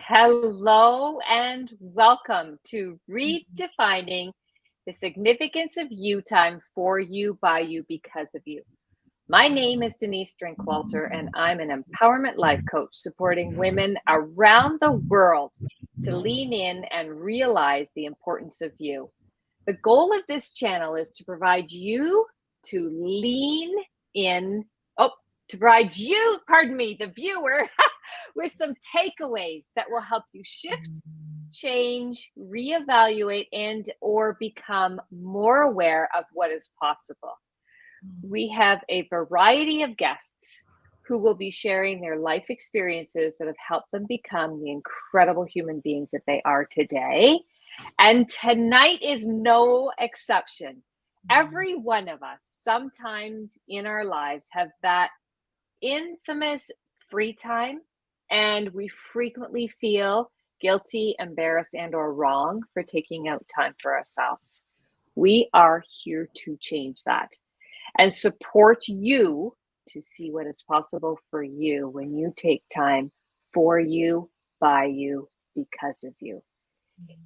Hello and welcome to Redefining the Significance of You Time for You, by you, because of you. My name is Denise Drinkwalter, and I'm an empowerment life coach supporting women around the world to lean in and realize the importance of you. The goal of this channel is to provide you to lean in, to provide you, the viewer, with some takeaways that will help you shift, change, reevaluate, and or become more aware of what is possible. We have a variety of guests who will be sharing their life experiences that have helped them become the incredible human beings that they are today. And tonight is no exception. Every one of us, sometimes in our lives, have that infamous free time, and we frequently feel guilty, embarrassed, and or wrong for taking out time for ourselves. We are here to change that and support you to see what is possible for you when you take time for you, by you, because of you.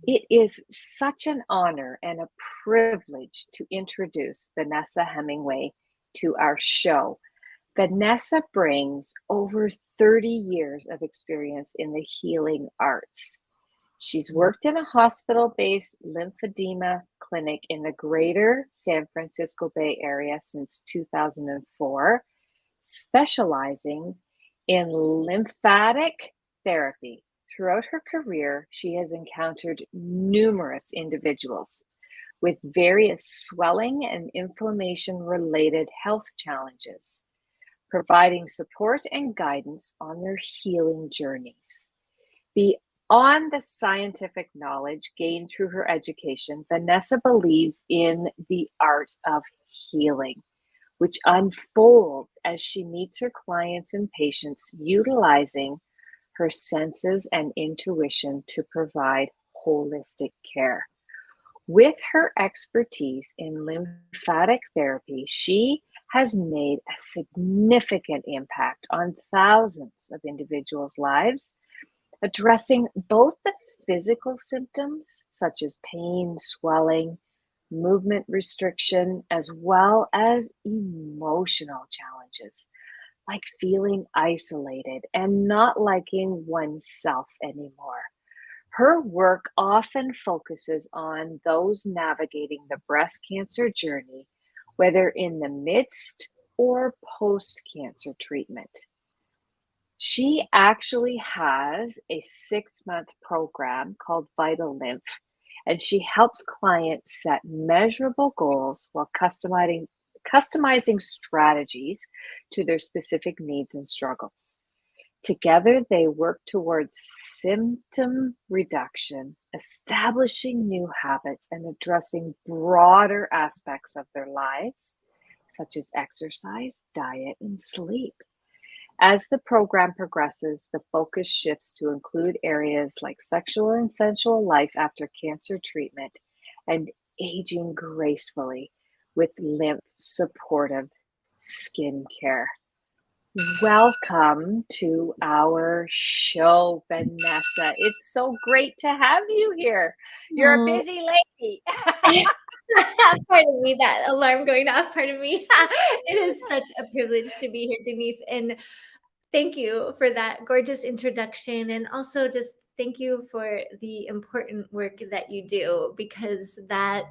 It is such an honor and a privilege to introduce Vanessa Hemingway to our show. Vanessa brings over 30 years of experience in the healing arts. She's worked in a hospital-based lymphedema clinic in the greater San Francisco Bay Area since 2004, specializing in lymphatic therapy. Throughout her career, she has encountered numerous individuals with various swelling and inflammation-related health challenges, providing support and guidance on their healing journeys. Beyond the scientific knowledge gained through her education, Vanessa believes in the art of healing, which unfolds as she meets her clients and patients, utilizing her senses and intuition to provide holistic care. With her expertise in lymphatic therapy, she has made a significant impact on thousands of individuals' lives, addressing both the physical symptoms such as pain, swelling, movement restriction, as well as emotional challenges like feeling isolated and not liking oneself anymore. Her work often focuses on those navigating the breast cancer journey, whether in the midst or post-cancer treatment. She actually has a 6-month program called Vital Lymph, and she helps clients set measurable goals while customizing strategies to their specific needs and struggles. Together, they work towards symptom reduction, establishing new habits, and addressing broader aspects of their lives, such as exercise, diet, and sleep. As the program progresses, the focus shifts to include areas like sexual and sensual life after cancer treatment and aging gracefully with lymph supportive skincare. Welcome to our show, Vanessa. It's so great to have you here. You're a busy lady. Pardon me, that alarm going off, pardon me. It is such a privilege to be here, Denise, and thank you for that gorgeous introduction, and also just thank you for the important work that you do, because that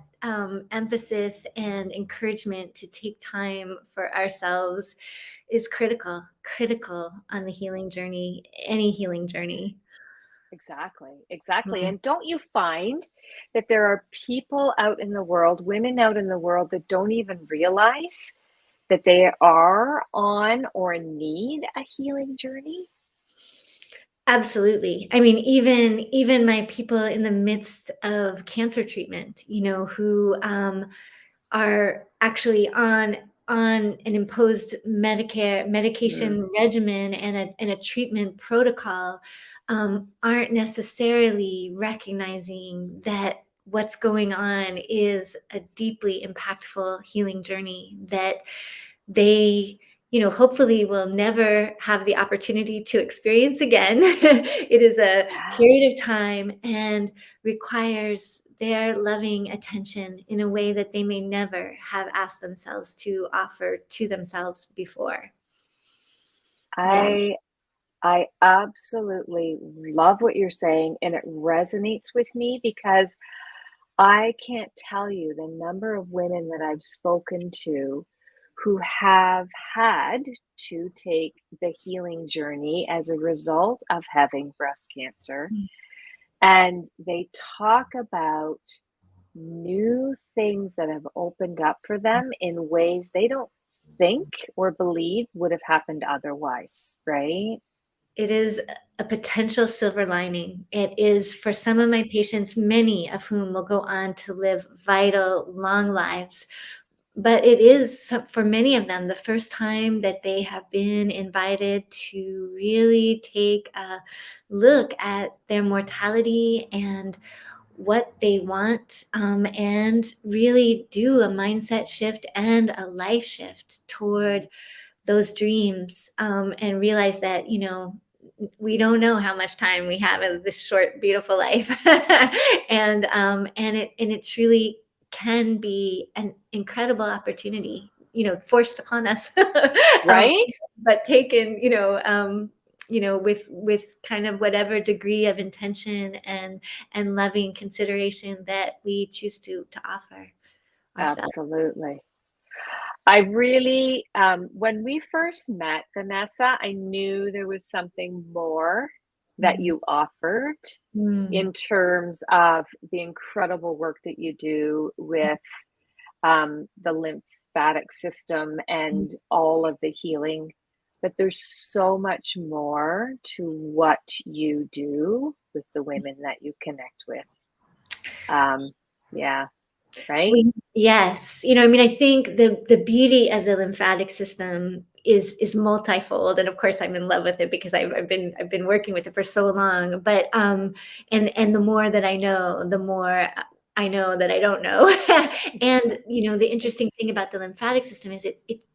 emphasis and encouragement to take time for ourselves is critical on the healing journey, any healing journey. Exactly. And don't you find that there are people out in the world, women out in the world, that don't even realize that they are on or need a healing journey? Absolutely. I mean, even my people in the midst of cancer treatment, who are actually on an imposed medication regimen and a treatment protocol, aren't necessarily recognizing that what's going on is a deeply impactful healing journey that they hopefully we'll never have the opportunity to experience again. It is a Yeah. period of time and requires their loving attention in a way that they may never have asked themselves to offer to themselves before. Yeah. I I absolutely love what you're saying, and it resonates with me because I can't tell you the number of women that I've spoken to who have had to take the healing journey as a result of having breast cancer. And they talk about new things that have opened up for them in ways they don't think or believe would have happened otherwise, right? It is a potential silver lining. It is for some of my patients, many of whom will go on to live vital, long lives. But it is for many of them the first time that they have been invited to really take a look at their mortality and what they want, and really do a mindset shift and a life shift toward those dreams, and realize that we don't know how much time we have in this short beautiful life. And it truly can be an incredible opportunity, forced upon us. um, Right? but taken, with kind of whatever degree of intention and loving consideration that we choose to offer ourselves. Absolutely. I really, when we first met, Vanessa, I knew there was something more that Mm, you offered mm, in terms of the incredible work that you do with the lymphatic system mm. and all of the healing. But there's so much more to what you do with the women that you connect with. Yeah, right? Yes. I mean, I think the beauty of the lymphatic system is multifold, and of course, I'm in love with it because I've been working with it for so long. But and the more that I know, the more I know that I don't know. And the interesting thing about the lymphatic system is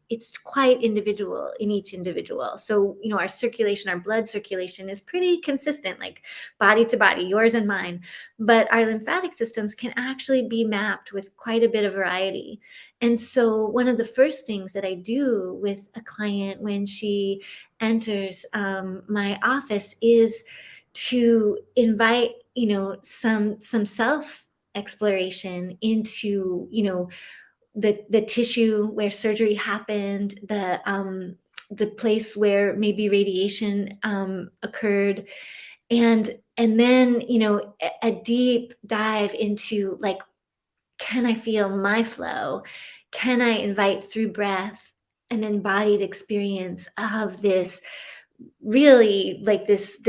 it's quite individual in each individual. So our circulation, our blood circulation is pretty consistent, like body to body, yours and mine. But our lymphatic systems can actually be mapped with quite a bit of variety. And so, one of the first things that I do with a client when she enters my office is to invite, some self exploration into, the tissue where surgery happened, the place where maybe radiation occurred, and then a deep dive into, like, can I feel my flow? Can I invite through breath an embodied experience of this, really, like, this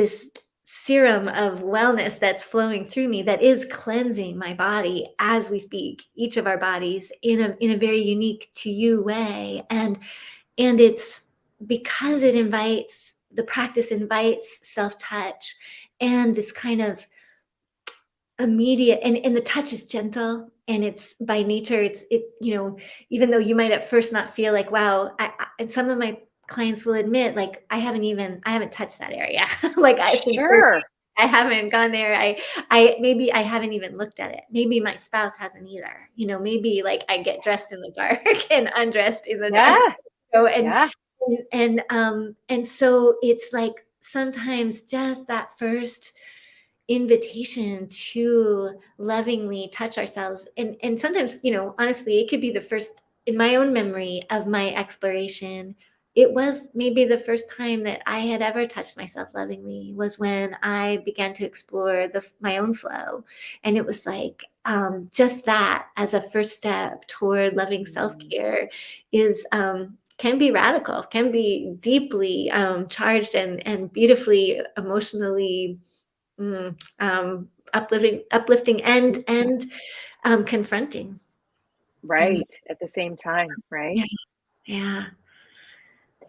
serum of wellness that's flowing through me, that is cleansing my body as we speak, each of our bodies in a very unique to you way. And it's because the practice invites self-touch and this kind of immediate, and the touch is gentle, and it's by nature, even though you might at first not feel like, wow, and some of my clients will admit, like, I haven't touched that area. Like, since surgery, Sure. I haven't gone there. I maybe I haven't even looked at it. Maybe my spouse hasn't either. Maybe, like, I get dressed in the dark and undressed in the dark. Yeah. So and Yeah. and so it's like sometimes just that first invitation to lovingly touch ourselves, and sometimes, honestly, it could be the first, in my own memory of my exploration, it was maybe the first time that I had ever touched myself lovingly was when I began to explore my own flow. And it was like, just that as a first step toward loving Mm. self-care is, can be radical, can be deeply charged, and beautifully emotionally, uplifting, and confronting. Mm, Right. At the same time, right? yeah, yeah,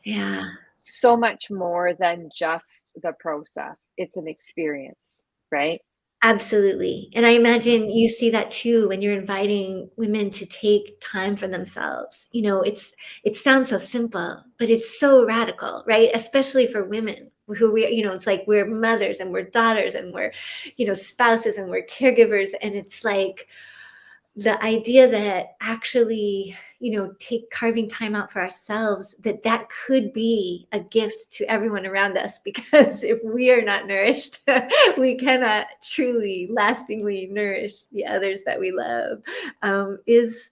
yeah. So much more than just the process. It's an experience, right? Absolutely. And I imagine you see that too when you're inviting women to take time for themselves. It sounds so simple, but it's so radical, right? Especially for women who it's like we're mothers and we're daughters and we're, spouses and we're caregivers. And it's like the idea that actually, take carving time out for ourselves, that could be a gift to everyone around us, because if we are not nourished, we cannot truly lastingly nourish the others that we love, is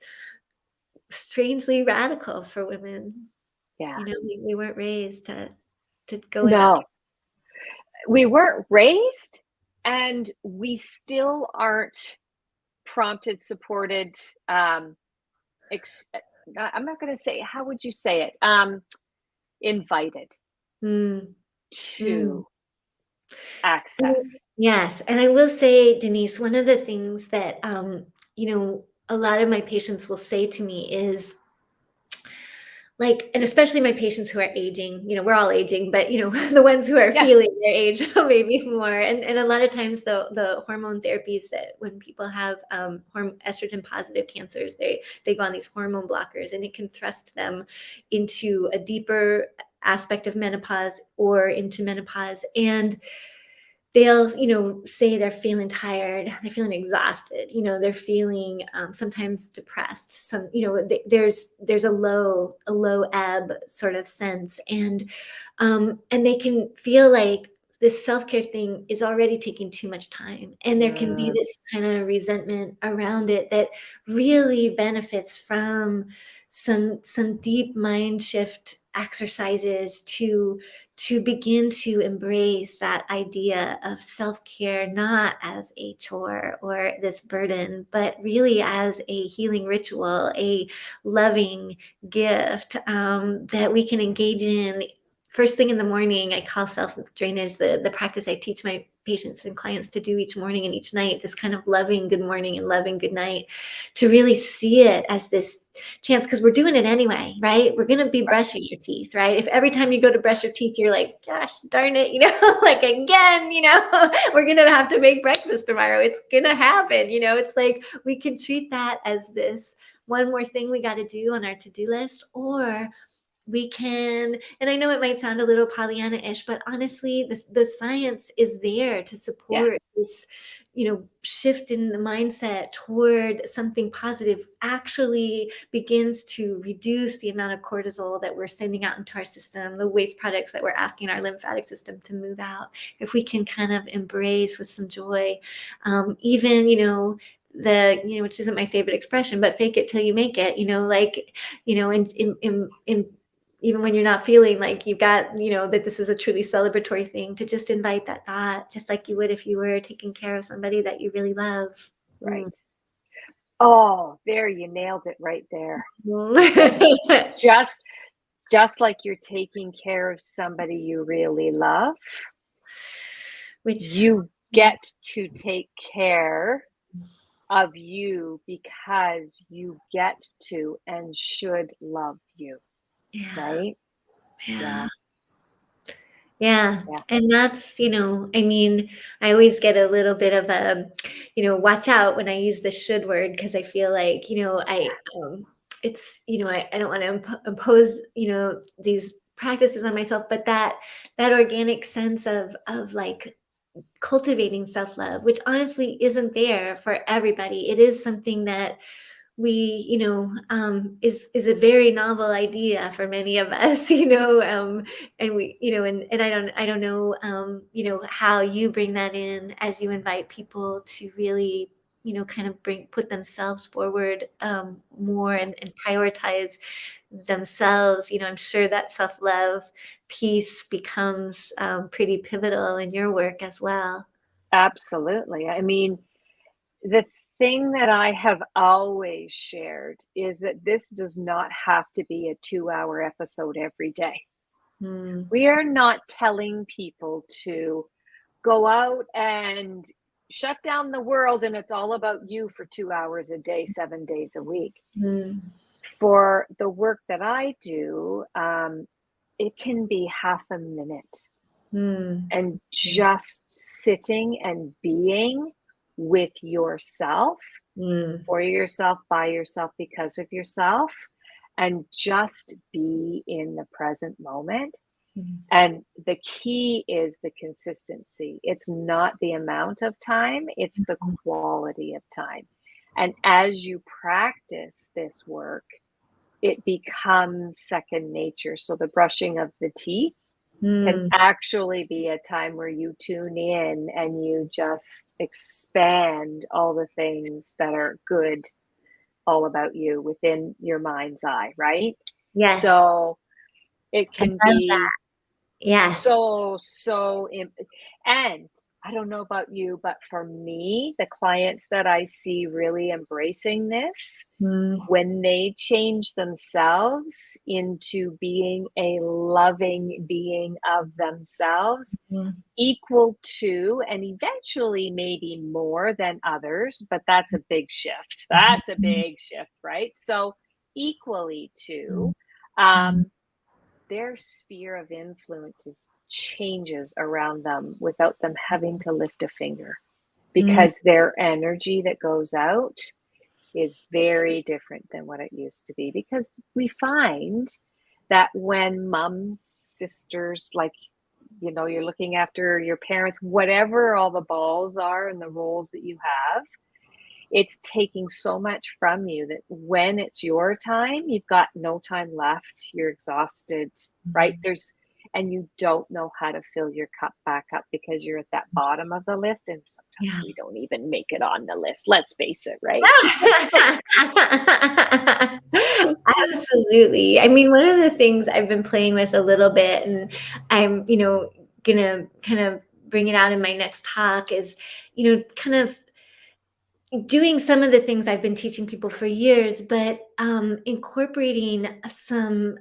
strangely radical for women. Yeah. We weren't raised to go in that No, we weren't raised, and we still aren't prompted, supported, ex- I'm not going to say, how would you say it? Invited place. to access. Yes, and I will say, Denise, one of the things that a lot of my patients will say to me is like, and especially my patients who are aging, we're all aging, but the ones who are Yeah. feeling their age maybe more. And a lot of times the hormone therapies, that when people have estrogen positive cancers, they go on these hormone blockers, and it can thrust them into a deeper aspect of menopause or into menopause. And they'll say they're feeling tired, they're feeling exhausted, they're feeling sometimes depressed, some there's a low ebb sort of sense. And they can feel like this self-care thing is already taking too much time, and there can be Mm, this kind of resentment around it that really benefits from some deep mind shift exercises to begin to embrace that idea of self-care, not as a chore or this burden, but really as a healing ritual, a loving gift, that we can engage in first thing in the morning. I call self drainage the practice I teach my patients and clients to do each morning and each night, this kind of loving good morning and loving good night, to really see it as this chance, because we're doing it anyway, right? We're going to be right. brushing your teeth, right? If every time you go to brush your teeth, you're like, gosh darn it, like again, we're going to have to make breakfast tomorrow. It's going to happen. It's like we can treat that as this one more thing we got to do on our to-do list, or we can, and I know it might sound a little Pollyanna-ish, but honestly, the science is there to Yeah. support this, shift in the mindset toward something positive actually begins to reduce the amount of cortisol that we're sending out into our system, the waste products that we're asking our lymphatic system to move out. If we can kind of embrace with some joy, even, which isn't my favorite expression, but fake it till you make it, like, in even when you're not feeling like you've got, that this is a truly celebratory thing, to just invite that thought, just like you would if you were taking care of somebody that you really love. Right. Oh, there, you nailed it right there. Mm. Just just like you're taking care of somebody you really love, Which, you get to take care of you because you get to and should love you, yeah, right? yeah. Yeah, Yeah. yeah, And that's, I mean, I always get a little bit of a, watch out when I use the should word, because I feel like, it's, I don't want to impose, these practices on myself, but that organic sense of like cultivating self-love, which honestly isn't there for everybody. It is something that we, is a very novel idea for many of us, and we, and I don't know, how you bring that in as you invite people to really, kind of put themselves forward, more, and prioritize themselves. I'm sure that self-love piece becomes, pretty pivotal in your work as well. absolutely. I mean, the thing that I have always shared is that this does not have to be a 2-hour episode every day. Mm, We are not telling people to go out and shut down the world and it's all about you for 2 hours a day, 7 days a week. mm, For the work that I do, it can be half a minute and just sitting and being with yourself, for yourself, by yourself, because of yourself, and just be in the present moment. And the key is the consistency. It's not the amount of time, it's the quality of time. And as you practice this work, it becomes second nature. So the brushing of the teeth can actually be a time where you tune in and you just expand all the things that are good all about you within your mind's eye, right? Yes. So it can be yes. so, and I don't know about you, but for me, the clients that I see really embracing this, when they change themselves into being a loving being of themselves, equal to, and eventually maybe more than others, but that's a big shift. That's a big shift, right? So equally to, their sphere of influences changes around them without them having to lift a finger, because their energy that goes out is very different than what it used to be. Because we find that when moms, sisters, like, you know, you're looking after your parents, whatever all the balls are and the roles that you have, it's taking so much from you that when it's your time, you've got no time left. You're exhausted, right? And you don't know how to fill your cup back up because you're at that bottom of the list. And sometimes we don't even make it on the list. Let's face it, right? Absolutely. I mean, one of the things I've been playing with a little bit, and I'm, gonna kind of bring it out in my next talk, is, kind of doing some of the things I've been teaching people for years, but incorporating some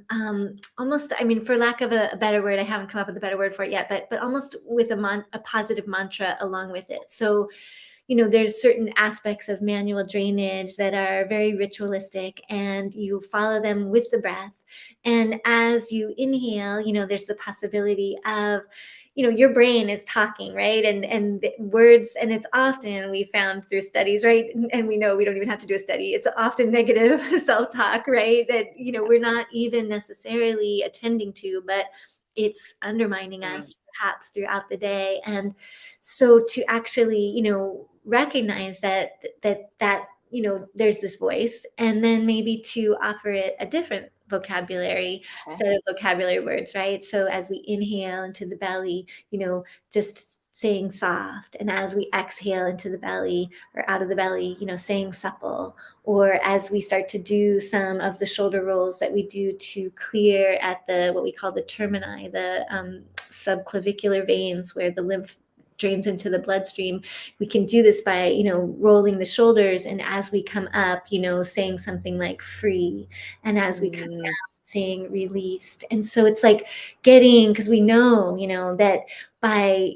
almost, I mean, for lack of a better word, I haven't come up with a better word for it yet, but almost with a positive mantra along with it. So, there's certain aspects of manual drainage that are very ritualistic, and you follow them with the breath. And as you inhale, there's the possibility of, your brain is talking, right? And the words, and it's often, we found through studies, right? And we know we don't even have to do a study. It's often negative self-talk, right? That, we're not even necessarily attending to, but it's undermining us perhaps throughout the day. And so to actually, recognize that there's this voice, and then maybe to offer it a different set of vocabulary words, right? So as we inhale into the belly, just saying soft, and as we exhale into the belly or out of the belly, saying supple. Or as we start to do some of the shoulder rolls that we do to clear at the what we call the termini, the subclavicular veins, where the lymph drains into the bloodstream, we can do this by, rolling the shoulders, and as we come up, saying something like free, and as we come down, saying released. And so it's like getting, because we know, that by,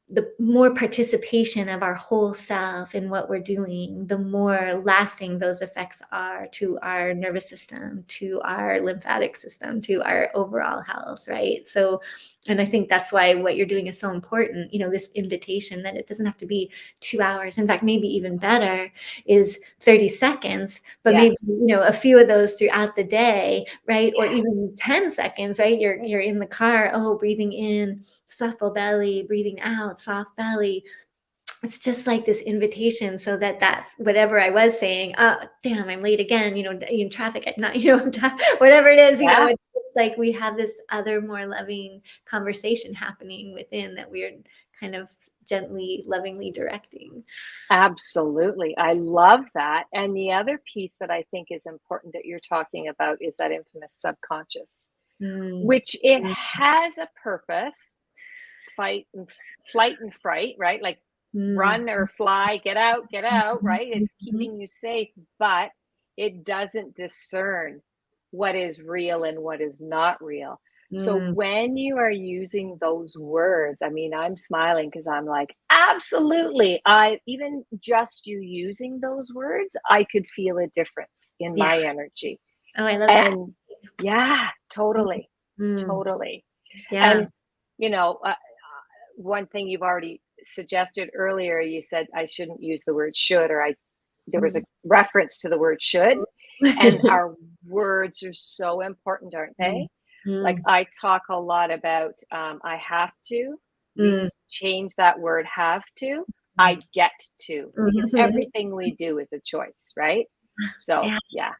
the more participation of our whole self in what we're doing, the more lasting those effects are to our nervous system, to our lymphatic system, to our overall health, right? So, and I think that's why what you're doing is so important, this invitation that it doesn't have to be 2 hours. In fact, maybe even better is 30 seconds, but maybe, a few of those throughout the day, right? Or even 10 seconds, right? You're in the car, breathing in, supple belly, breathing out, soft belly. It's just like this invitation, so that whatever I was saying, oh damn, I'm late again, in traffic, I'm not, whatever it is, it's like we have this other, more loving conversation happening within that we're kind of gently, lovingly directing. Absolutely. I love that. And the other piece that I think is important that you're talking about is that infamous subconscious, which it has a purpose, flight and fright, right? Like run or fly, get out, right? It's keeping you safe, but it doesn't discern what is real and what is not real. So when you are using those words, I mean, I'm smiling because I'm like, absolutely. Even just you using those words, I could feel a difference in my energy. Oh, I love that. Yeah, totally. Totally. Yeah. And, you know, one thing you've already suggested earlier, you said I shouldn't use the word should, or there was a Mm. reference to the word should. And our words are so important, aren't Mm. they? Like I talk a lot about I have to. We Mm. change that word have to, Mm. I get to, because Mhm. everything we do is a choice, right? So, Yeah. yeah,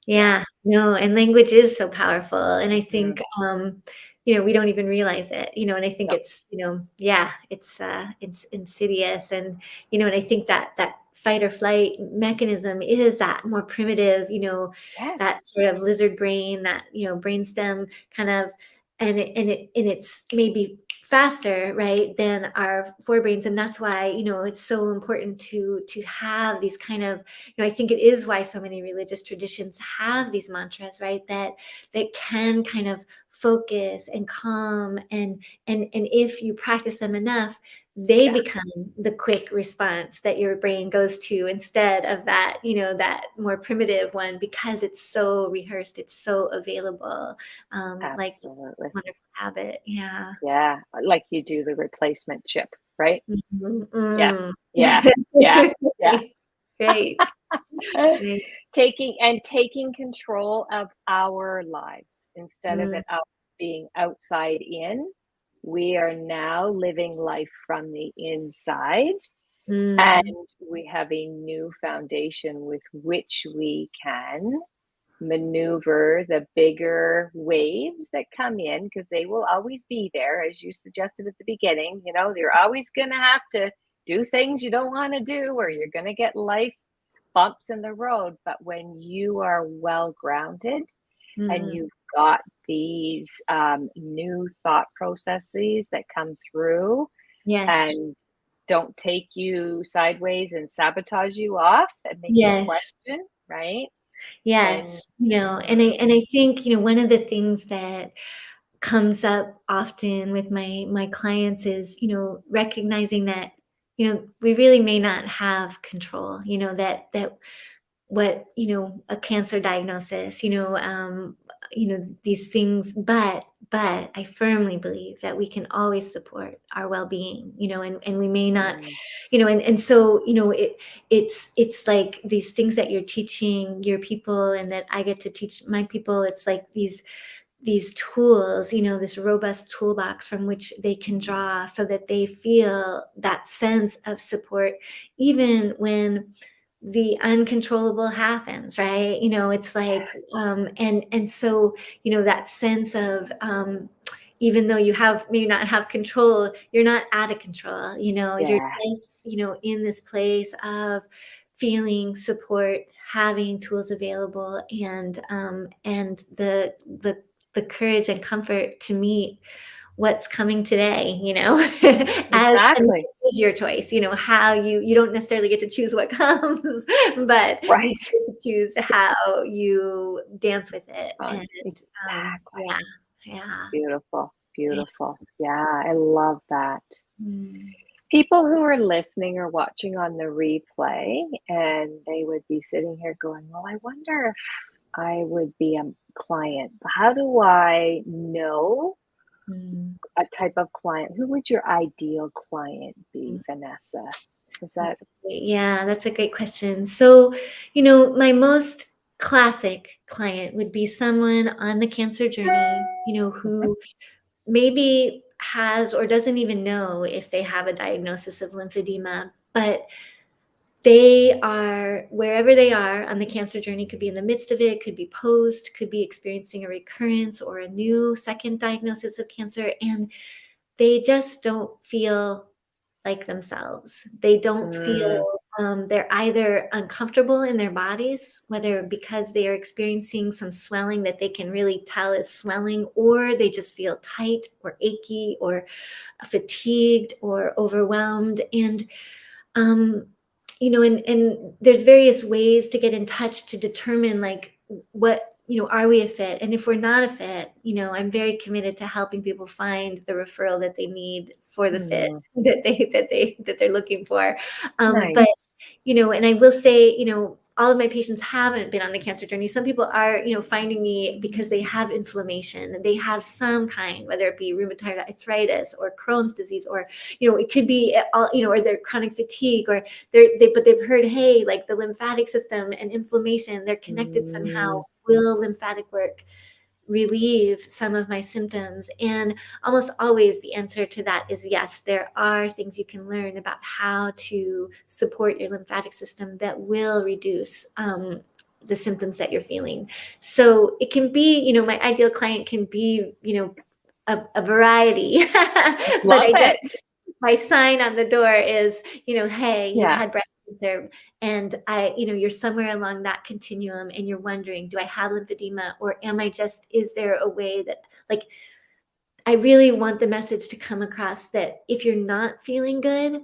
yeah. Yeah, no, and language is so powerful, and I Mm, think, we don't even realize it, and I think no, it's, yeah, it's insidious, and I think that that fight or flight mechanism is that more primitive, yes, that sort of lizard brain, that, brainstem kind of, and it's maybe faster, right, than our forebrains, and that's why, it's so important to have these kind of, I think it is why so many religious traditions have these mantras, right? That can kind of focus and calm, and if you practice them enough, they yeah, become the quick response that your brain goes to instead of that, that more primitive one, because it's so rehearsed, it's so available. Like this absolutely. wonderful habit. Yeah. Yeah, like you do the replacement chip, right? Mhm. Yeah, Mm. yeah, yeah, yeah. Great. Great. Taking control of our lives instead of Mm, it always being outside in. We are now living life from the inside, and mm. we have a new foundation with which we can maneuver the bigger waves that come in, because they will always be there, as you suggested at the beginning. You're always going to have to do things you don't want to do, or you're going to get life bumps in the road. But when you are well grounded and Mm, you've got these new thought processes that come through yes, and don't take you sideways and sabotage you off and make you yes, question, right? Then, yes, and I mm, and I think, one of the things that comes up often with my clients is, recognizing that, we really may not have control, that what, a cancer diagnosis, these things, but I firmly believe that we can always support our well-being, and we may not, mm, and so, it's like these things that you're teaching your people and that I get to teach my people. It's like these tools, this robust toolbox from which they can draw so that they feel that sense of support, even when the uncontrollable happens, right? It's like, and so, that sense of, even though you have may not have control, you're not out of control, you're just, yes, in this place of feeling support, having tools available, and the courage and comfort to meet what's coming today, and exactly. it is your choice, how you don't necessarily get to choose what comes, but you Right. get to choose how you dance with it, and, Respond. Exactly. yeah, yeah. Beautiful. Yeah. Beautiful. Yeah, I love that. Mm. People who are listening or watching on the replay, and they would be sitting here going, well, I wonder if I would be a client. How do I know Mm. a type of client? Who would your ideal client be, Mm. Vanessa? Is that That's a great question. So, my most classic client would be someone on the cancer journey, mhm, who maybe has or doesn't even know if they have a diagnosis of lymphedema, but they are wherever they are on the cancer journey, could be in the midst of it, could be post, could be experiencing a recurrence or a new second diagnosis of cancer, and they just don't feel like themselves. They don't mm, feel, they're either uncomfortable in their bodies, whether because they are experiencing some swelling that they can really tell is swelling, or they just feel tight or achy or fatigued or overwhelmed. And um, and there's various ways to get in touch to determine, like, what, are we a fit? And if we're not a fit, I'm very committed to helping people find the referral that they need for the fit mm, that they're looking for. But nice. and I will say, all of my patients haven't been on the cancer journey. Some people are, finding me because they have inflammation and they have some kind, whether it be rheumatoid arthritis or Crohn's disease, or, it could be, or their chronic fatigue, or but they've heard, hey, like the lymphatic system and inflammation, they're connected somehow. Will lymphatic work relieve some of my symptoms? And almost always the answer to that is yes. There are things you can learn about how to support your lymphatic system that will reduce the symptoms that you're feeling. So it can be, my ideal client can be, a variety. But Love it. My sign on the door is, hey, you've Yeah. had breast cancer, and you're somewhere along that continuum, and you're wondering, do I have lymphedema, or is there a way that, like, I really want the message to come across that if you're not feeling good,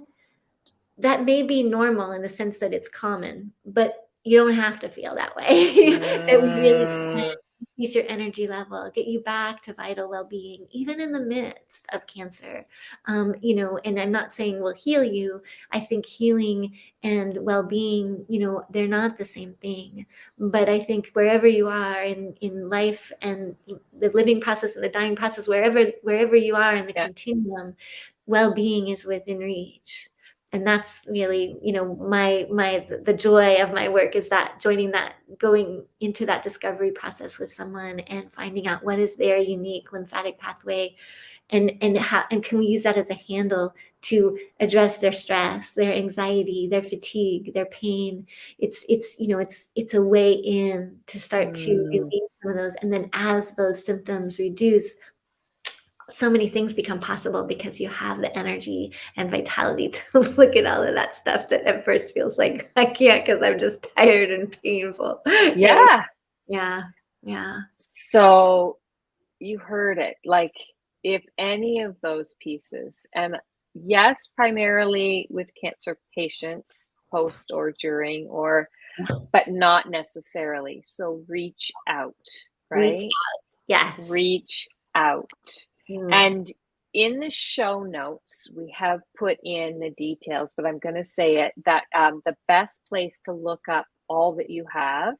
that may be normal in the sense that it's common, but you don't have to feel that way. That we really can increase your energy level, get you back to vital well-being, even in the midst of cancer. And I'm not saying we'll heal you. I think healing and well-being, they're not the same thing. But I think wherever you are in life and the living process and the dying process, wherever you are in the continuum, well-being is within reach. And that's really, the joy of my work is that going into that discovery process with someone and finding out what is their unique lymphatic pathway, and can we use that as a handle to address their stress, their anxiety, their fatigue, their pain. It's a way in to start to relieve some of those. And then as those symptoms reduce, so many things become possible because you have the energy and vitality to look at all of that stuff that at first feels like I can't because I'm just tired and painful. Yeah. Yeah. So you heard it. Like, if any of those pieces, and yes, primarily with cancer patients, post or during, but not necessarily. So reach out, right? Reach out. Yes. Reach out. And in the show notes, we have put in the details, but I'm going to say it, that the best place to look up all that you have,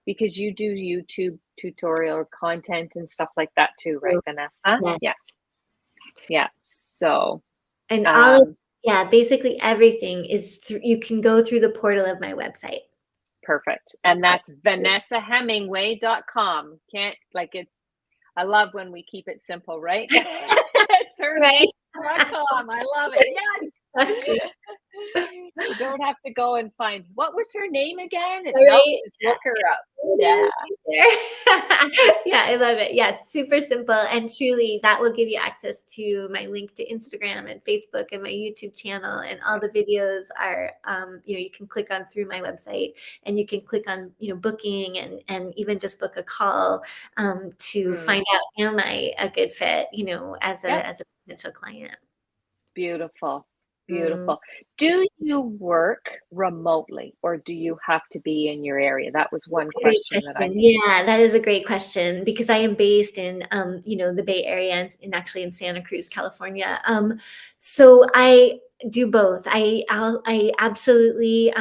because you do YouTube tutorial content and stuff like that too, right, Vanessa? Yes. Yeah. So, and all basically everything is you can go through the portal of my website. Perfect. And that's vanessahemingway.com. I love when we keep it simple, right? It's her Right. .com. I love it. Yes. You don't have to go and find, what was her name again? Just look her up. Yeah. Yeah, I love it. Yes, super simple. And truly, that will give you access to my link to Instagram and Facebook and my YouTube channel. And all the videos are, you can click on through my website, and you can click on, booking and even just book a call to find out, am I a good fit, as a potential client. Beautiful. Beautiful. Do you work remotely, or do you have to be in your area? That was one question that I had. Yeah, that is a great question, because I am based in, the Bay Area, and actually in Santa Cruz, California. So I do both. I absolutely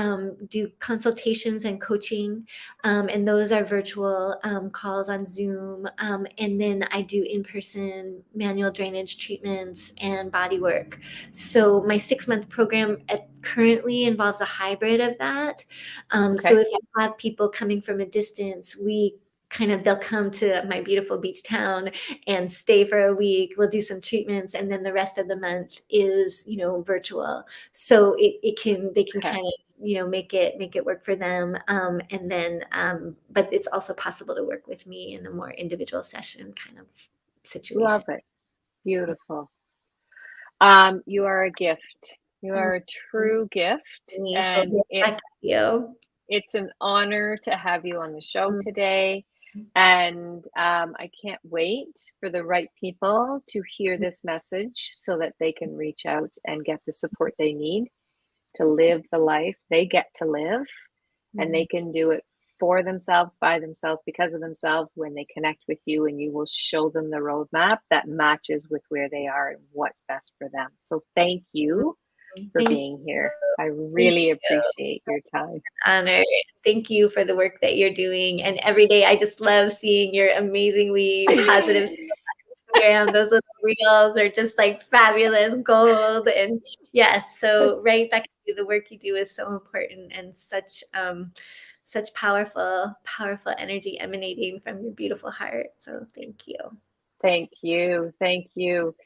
do consultations and coaching, and those are virtual calls on Zoom. And then I do in-person manual drainage treatments and body work. So my 6-month program currently involves a hybrid of that. So if I have people coming from a distance, they'll come to my beautiful beach town and stay for a week. We'll do some treatments, and then the rest of the month is, virtual. So they can kind of, make it work for them. And then, but it's also possible to work with me in a more individual session kind of situation. Love it. Beautiful. You are a gift. You are a true gift. And it's an honor to have you on the show today. And I can't wait for the right people to hear this message so that they can reach out and get the support they need to live the life they get to live. And they can do it for themselves, by themselves, because of themselves, when they connect with you, and you will show them the roadmap that matches with where they are and what's best for them. So thank you for Thank being here. I Thank really you. appreciate your time. Honor. Thank you for the work that you're doing. And every day, I just love seeing your amazingly positive Instagram. Those little reels are just like fabulous gold. And yes, so right back to you, the work you do is so important and such powerful energy emanating from your beautiful heart. So thank you. Thank you. Thank you.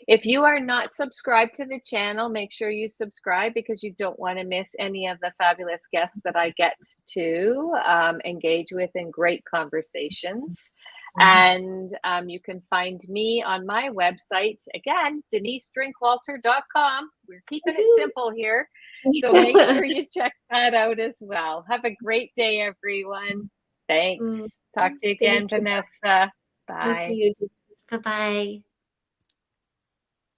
If you are not subscribed to the channel, make sure you subscribe because you don't want to miss any of the fabulous guests that I get to engage with in great conversations. And you can find me on my website, again, DeniseDrinkwalter.com. We're keeping it simple here. So make sure you check that out as well. Have a great day, everyone. Thanks. Talk to you again, Vanessa. Thank Bye. you. Bye-bye.